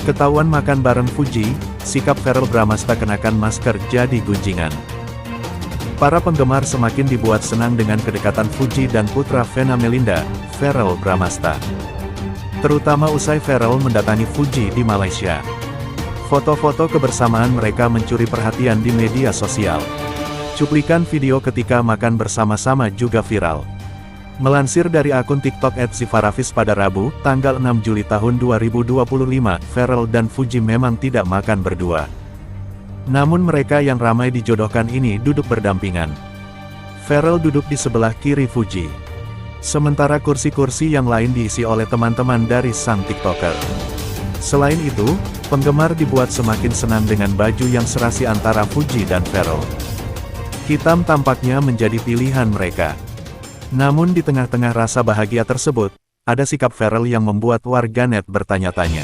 Ketahuan makan bareng Fuji, sikap Verrell Bramasta kenakan masker jadi gunjingan. Para penggemar semakin dibuat senang dengan kedekatan Fuji dan putra Vena Melinda, Verrell Bramasta. Terutama usai Verrell mendatangi Fuji di Malaysia. Foto-foto kebersamaan mereka mencuri perhatian di media sosial. Cuplikan video ketika makan bersama-sama juga viral. Melansir dari akun TikTok @zifarafis pada Rabu, tanggal 6 Juli tahun 2025, Verrell dan Fuji memang tidak makan berdua. Namun mereka yang ramai dijodohkan ini duduk berdampingan. Verrell duduk di sebelah kiri Fuji. Sementara kursi-kursi yang lain diisi oleh teman-teman dari sang TikToker. Selain itu, penggemar dibuat semakin senang dengan baju yang serasi antara Fuji dan Verrell. Hitam tampaknya menjadi pilihan mereka. Namun di tengah-tengah rasa bahagia tersebut, ada sikap Verrell yang membuat warganet bertanya-tanya.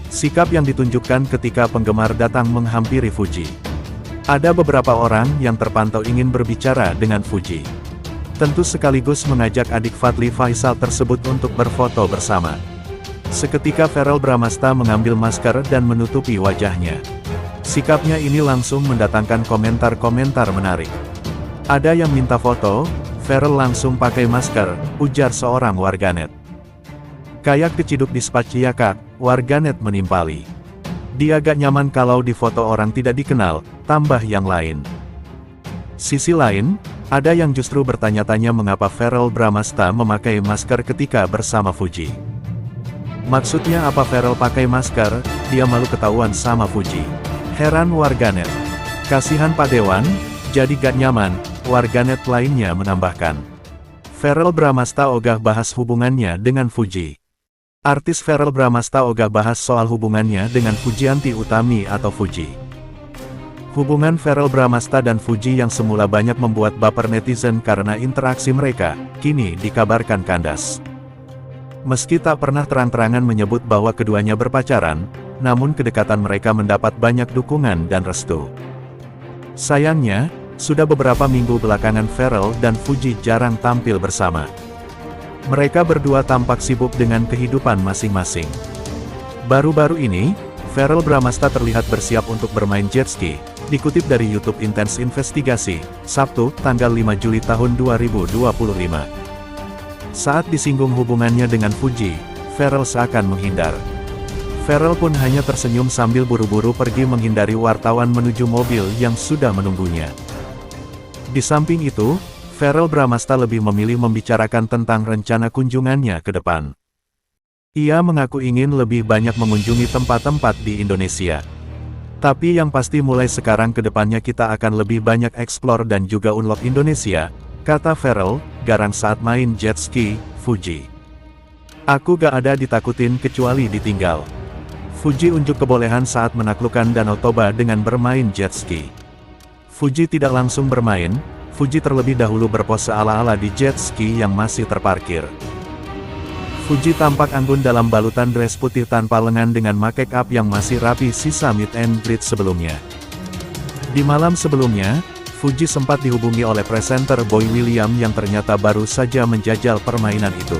Sikap yang ditunjukkan ketika penggemar datang menghampiri Fuji. Ada beberapa orang yang terpantau ingin berbicara dengan Fuji. Tentu sekaligus mengajak adik Fadly Faisal tersebut untuk berfoto bersama. Seketika Verrell Bramasta mengambil masker dan menutupi wajahnya. Sikapnya ini langsung mendatangkan komentar-komentar menarik. Ada yang minta foto, Verrell langsung pakai masker, ujar seorang warganet. Kayak keciduk di Spaciakak, warganet menimpali. Dia gak nyaman kalau difoto orang tidak dikenal, tambah yang lain. Sisi lain, ada yang justru bertanya-tanya mengapa Verrell Bramasta memakai masker ketika bersama Fuji. Maksudnya apa Verrell pakai masker, dia malu ketahuan sama Fuji. Heran warganet. Kasihan Pak Dewan, jadi gak nyaman. Warganet lainnya menambahkan. Verrell Bramasta ogah bahas hubungannya dengan Fuji. Artis Verrell Bramasta ogah bahas soal hubungannya dengan Fujianti Utami atau Fuji. Hubungan Verrell Bramasta dan Fuji yang semula banyak membuat baper netizen karena interaksi mereka, kini dikabarkan kandas. Meski tak pernah terang-terangan menyebut bahwa keduanya berpacaran, namun kedekatan mereka mendapat banyak dukungan dan restu. Sayangnya, sudah beberapa minggu belakangan Verrell dan Fuji jarang tampil bersama. Mereka berdua tampak sibuk dengan kehidupan masing-masing. Baru-baru ini, Verrell Bramasta terlihat bersiap untuk bermain jet ski, dikutip dari YouTube Intense Investigasi, Sabtu, tanggal 5 Juli tahun 2025. Saat disinggung hubungannya dengan Fuji, Verrell seakan menghindar. Verrell pun hanya tersenyum sambil buru-buru pergi menghindari wartawan menuju mobil yang sudah menunggunya. Di samping itu, Verrell Bramasta lebih memilih membicarakan tentang rencana kunjungannya ke depan. Ia mengaku ingin lebih banyak mengunjungi tempat-tempat di Indonesia. Tapi yang pasti mulai sekarang ke depannya kita akan lebih banyak eksplor dan juga unlock Indonesia, kata Verrell, garang saat main jet ski, Fuji. Aku gak ada ditakutin kecuali ditinggal. Fuji unjuk kebolehan saat menaklukkan Danau Toba dengan bermain jet ski. Fuji tidak langsung bermain, Fuji terlebih dahulu berpose ala-ala di jet ski yang masih terparkir. Fuji tampak anggun dalam balutan dress putih tanpa lengan dengan make up yang masih rapi sisa meet and greet sebelumnya. Di malam sebelumnya, Fuji sempat dihubungi oleh presenter Boy William yang ternyata baru saja menjajal permainan itu.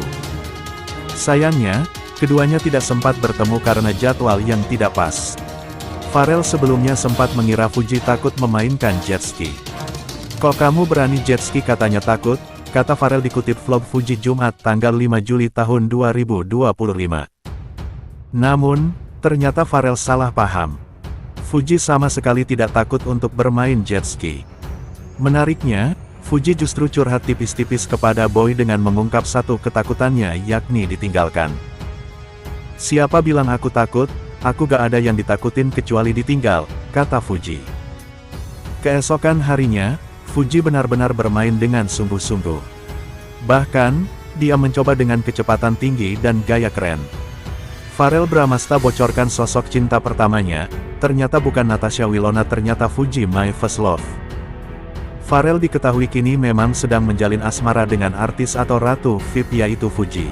Sayangnya, keduanya tidak sempat bertemu karena jadwal yang tidak pas. Verrell sebelumnya sempat mengira Fuji takut memainkan jet ski. Kok kamu berani jet ski katanya takut, kata Verrell dikutip vlog Fuji Jumat tanggal 5 Juli tahun 2025. Namun, ternyata Verrell salah paham. Fuji sama sekali tidak takut untuk bermain jet ski. Menariknya, Fuji justru curhat tipis-tipis kepada Boy dengan mengungkap satu ketakutannya yakni ditinggalkan. Siapa bilang aku takut? Aku gak ada yang ditakutin kecuali ditinggal, kata Fuji. Keesokan harinya, Fuji benar-benar bermain dengan sungguh-sungguh. Bahkan, dia mencoba dengan kecepatan tinggi dan gaya keren. Verrell Bramasta bocorkan sosok cinta pertamanya, ternyata bukan Natasha Wilona, ternyata Fuji my first love. Verrell diketahui kini memang sedang menjalin asmara dengan artis atau ratu VIP yaitu Fuji.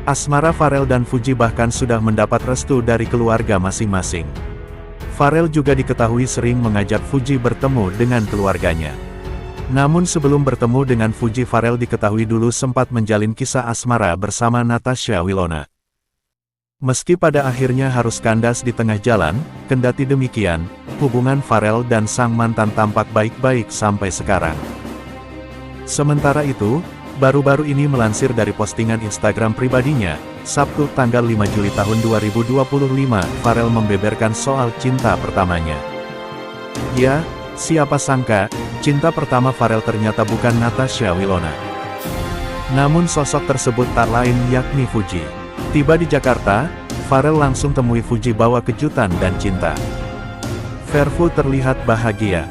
Asmara Verrell dan Fuji bahkan sudah mendapat restu dari keluarga masing-masing. Verrell juga diketahui sering mengajak Fuji bertemu dengan keluarganya. Namun sebelum bertemu dengan Fuji, Verrell diketahui dulu sempat menjalin kisah asmara bersama Natasha Wilona. Meski pada akhirnya harus kandas di tengah jalan, kendati demikian, hubungan Pharrell dan sang mantan tampak baik-baik sampai sekarang. Sementara itu, baru-baru ini melansir dari postingan Instagram pribadinya, Sabtu tanggal 5 Juli tahun 2025, Pharrell membeberkan soal cinta pertamanya. Ya, siapa sangka, cinta pertama Pharrell ternyata bukan Natasha Wilona. Namun sosok tersebut tak lain yakni Fuji. Tiba di Jakarta, Pharrell langsung temui Fuji bawa kejutan dan cinta. Verfu terlihat bahagia.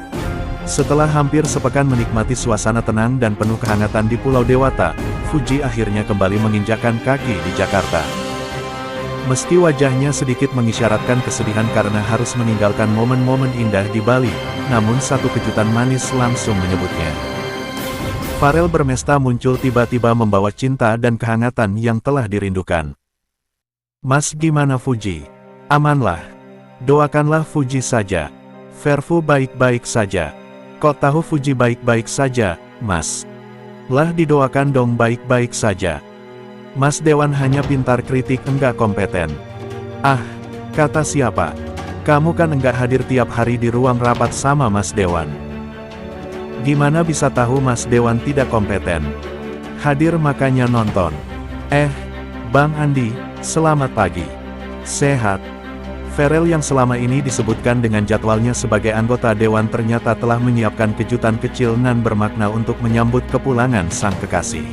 Setelah hampir sepekan menikmati suasana tenang dan penuh kehangatan di Pulau Dewata, Fuji akhirnya kembali menginjakkan kaki di Jakarta. Meski wajahnya sedikit mengisyaratkan kesedihan karena harus meninggalkan momen-momen indah di Bali, namun satu kejutan manis langsung menyebutnya. Pharrell bermesta muncul tiba-tiba membawa cinta dan kehangatan yang telah dirindukan. Mas gimana Fuji? Amanlah. Doakanlah Fuji saja. Verfu baik-baik saja. Kok tahu Fuji baik-baik saja, Mas? Lah didoakan dong baik-baik saja. Mas Dewan hanya pintar kritik enggak kompeten. Ah, kata siapa? Kamu kan enggak hadir tiap hari di ruang rapat sama Mas Dewan. Gimana bisa tahu Mas Dewan tidak kompeten? Hadir makanya nonton. Bang Andi, selamat pagi. Sehat? Pharrell yang selama ini disebutkan dengan jadwalnya sebagai anggota Dewan ternyata telah menyiapkan kejutan kecil nan bermakna untuk menyambut kepulangan sang kekasih.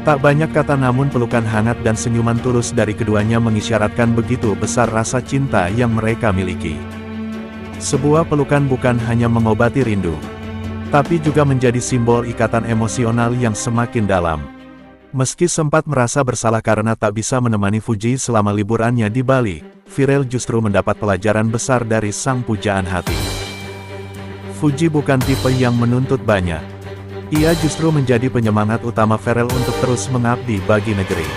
Tak banyak kata namun pelukan hangat dan senyuman tulus dari keduanya mengisyaratkan begitu besar rasa cinta yang mereka miliki. Sebuah pelukan bukan hanya mengobati rindu, tapi juga menjadi simbol ikatan emosional yang semakin dalam. Meski sempat merasa bersalah karena tak bisa menemani Fuji selama liburannya di Bali, Pharrell justru mendapat pelajaran besar dari sang pujaan hati. Fuji bukan tipe yang menuntut banyak. Ia justru menjadi penyemangat utama Pharrell untuk terus mengabdi bagi negeri.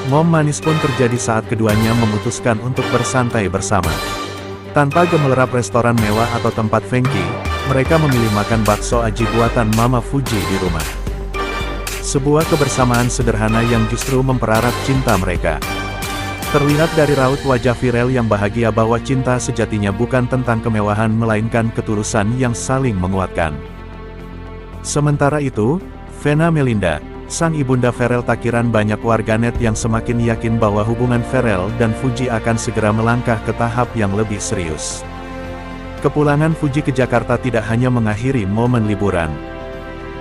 Mom manis pun terjadi saat keduanya memutuskan untuk bersantai bersama. Tanpa gemerlap restoran mewah atau tempat fengki, mereka memilih makan bakso aji buatan Mama Fuji di rumah. Sebuah kebersamaan sederhana yang justru mempererat cinta mereka. Terlihat dari raut wajah Pharrell yang bahagia bahwa cinta sejatinya bukan tentang kemewahan melainkan ketulusan yang saling menguatkan. Sementara itu, Vena Melinda, sang ibunda Pharrell takiran banyak warganet yang semakin yakin bahwa hubungan Pharrell dan Fuji akan segera melangkah ke tahap yang lebih serius. Kepulangan Fuji ke Jakarta tidak hanya mengakhiri momen liburan,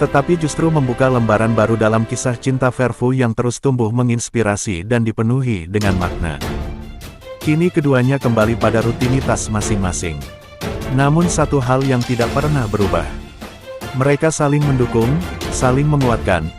tetapi justru membuka lembaran baru dalam kisah cinta Verfu yang terus tumbuh menginspirasi dan dipenuhi dengan makna. Kini keduanya kembali pada rutinitas masing-masing. Namun satu hal yang tidak pernah berubah. Mereka saling mendukung, saling menguatkan,